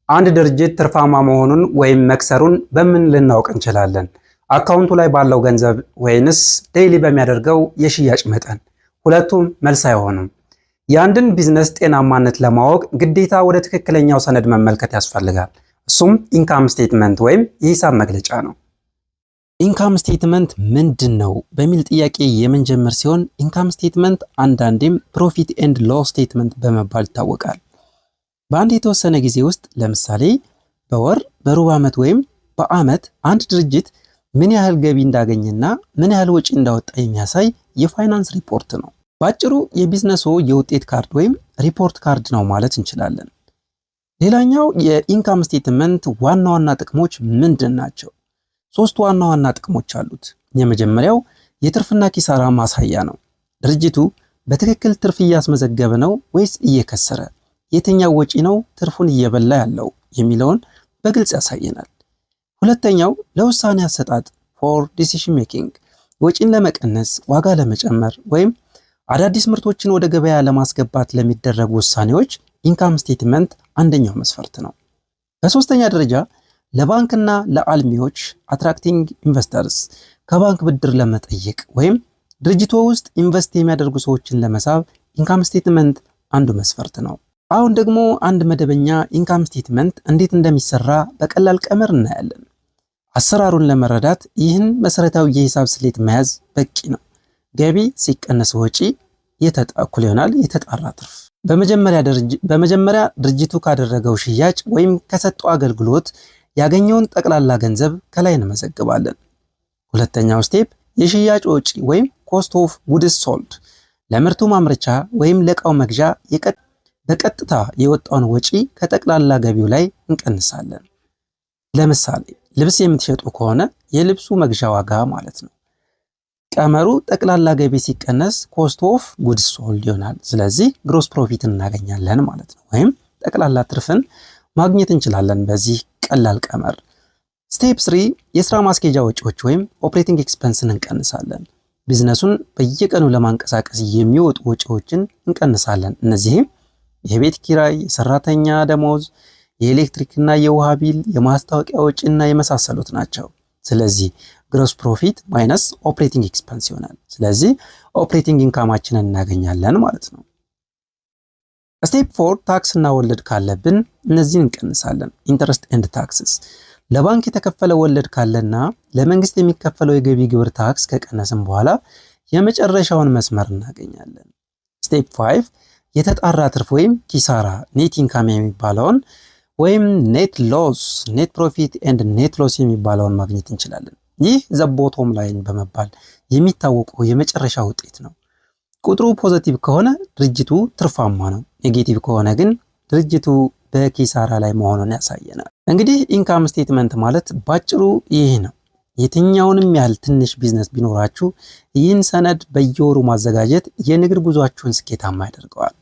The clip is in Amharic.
አንድ ድርጅት ትርፋማ መሆኑን ወይም መክሰሩን በምን ልናውቅ እንችላለን? አካውንቱ ላይ ባለው ገንዘብ ወይንስ ዴይሊ በሚያደርገው የሽያጭ መጠን? ሁለቱም መልስ አይሆኑም። የአንድን ቢዝነስ ጤናማነት ለማወቅ ግዴታ ወደ ትክክለኛው ሰነድ መመልከት ያስፈልጋል። እሱም ኢንካም ስቴትመንት ወይም የሂሳብ መግለጫ ነው። ኢንካም ስቴትመንት ምንድን ነው በሚል ጥያቄ የምንጀምር ሲሆን ኢንካም ስቴትመንት አንዳንዴም ፕሮፊት ኤንድ ሎስ ስቴትመንት በመባል ይታወቃል። በአንድ የተወሰነ ጊዜ ውስጥ ለምሳሌ በወር፣ በሩብ ዓመት ወይም በዓመት አንድ ድርጅት ምን ያህል ገቢ እንዳገኘና ምን ያህል ወጪ እንዳወጣ የሚያሳይ የፋይናንስ ሪፖርት ነው። በአጭሩ የቢዝነሱ የውጤት ካርድ ወይም ሪፖርት ካርድ ነው ማለት እንችላለን። ሌላኛው የኢንካም ስቴትመንት ዋና ዋና ጥቅሞች ምንድን ናቸው? ሶስት ዋና ዋና ጥቅሞች አሉት። የመጀመሪያው የትርፍና ኪሳራ ማሳያ ነው። ድርጅቱ በትክክል ትርፍ እያስመዘገበ ነው ወይስ እየከሰረ፣ የትኛው ወጪ ነው ትርፉን እየበላ ያለው የሚለውን በግልጽ ያሳየናል። ሁለተኛው ለውሳኔ አሰጣጥ ፎር ዲሲሽን ሜኪንግ፣ ወጪን ለመቀነስ፣ ዋጋ ለመጨመር ወይም አዳዲስ ምርቶችን ወደ ገበያ ለማስገባት ለሚደረጉ ውሳኔዎች ኢንካም ስቴትመንት አንደኛው መስፈርት ነው። በሶስተኛ ደረጃ ለባንክና ለአልሚዎች አትራክቲንግ ኢንቨስተርስ፣ ከባንክ ብድር ለመጠየቅ ወይም ድርጅቱ ውስጥ ኢንቨስት የሚያደርጉ ሰዎችን ለመሳብ ኢንካም ስቴትመንት አንዱ መስፈርት ነው። አሁን ደግሞ አንድ መደበኛ ኢንካም ስቴትመንት እንዴት እንደሚሰራ በቀላል ቀመር እናያለን። አሰራሩን ለመረዳት ይህን መሰረታዊ የሂሳብ ስሌት መያዝ በቂ ነው። ገቢ ሲቀነስ ወጪ እኩል ይሆናል የተጣራ ትርፍ። በመጀመሪያ ድርጅቱ ካደረገው ሽያጭ ወይም ከሰጠው አገልግሎት ያገኘውን ጠቅላላ ገንዘብ ከላይ እንመዘግባለን። ሁለተኛው ስቴፕ የሽያጭ ወጪ ወይም ኮስት ኦፍ ጉድስ ሶልድ፣ ለምርቱ ማምረቻ ወይም ለዕቃው መግዣ በቀጥታ የወጣውን ወጪ ከጠቅላላ ገቢው ላይ እንቀንሳለን። ለምሳሌ ልብስ የምትሸጡ ከሆነ የልብሱ መግዣ ዋጋ ማለት ነው። ቀመሩ ጠቅላላ ገቢ ሲቀነስ ኮስት ኦፍ ጉድስ ሶልድ ይሆናል። ስለዚህ ግሮስ ፕሮፊት እናገኛለን ማለት ነው፣ ወይም ጠቅላላ ትርፍን ማግኘት እንችላለን በዚህ ቀላል ቀመር። ስቴፕ 3 የስራ ማስኬጃ ወጪዎች ወይም ኦፕሬቲንግ ኤክስፐንስን እንቀንሳለን። ቢዝነሱን በየቀኑ ለማንቀሳቀስ የሚወጡ ወጪዎችን እንቀንሳለን። እነዚህም የቤት ኪራይ፣ የሰራተኛ ደሞዝ፣ የኤሌክትሪክና የውሃ ቢል፣ የማስታወቂያ ወጪና የመሳሰሉት ናቸው። ስለዚህ ግሮስ ፕሮፊት ማይነስ ኦፕሬቲንግ ኤክስፐንስ ይሆናል። ስለዚህ ኦፕሬቲንግ ኢንካማችንን እናገኛለን ማለት ነው። ስቴፕ 4 ታክስ እና ወለድ ካለብን እነዚህን እንቀንሳለን። ኢንተረስት ኤንድ ታክስስ፣ ለባንክ የተከፈለ ወለድ ካለና ለመንግስት የሚከፈለው የገቢ ግብር ታክስ ከቀነስን በኋላ የመጨረሻውን መስመር እናገኛለን። ስቴፕ 5 የተጣራ ትርፍ ወይም ኪሳራ ኔት ኢንካም የሚባለውን ወይም ኔት ሎስ፣ ኔት ፕሮፊት ኤንድ ኔት ሎስ የሚባለውን ማግኘት እንችላለን። ይህ ዘ ቦቶም ላይን በመባል የሚታወቀው የመጨረሻ ውጤት ነው። ቁጥሩ ፖዘቲቭ ከሆነ ድርጅቱ ትርፋማ ነው፣ ኔጌቲቭ ከሆነ ግን ድርጅቱ በኪሳራ ላይ መሆኑን ያሳየናል። እንግዲህ ኢንካም ስቴትመንት ማለት ባጭሩ ይህ ነው። የትኛውንም ያህል ትንሽ ቢዝነስ ቢኖራችሁ ይህን ሰነድ በየወሩ ማዘጋጀት የንግድ ጉዟችሁን ስኬታማ ያደርገዋል።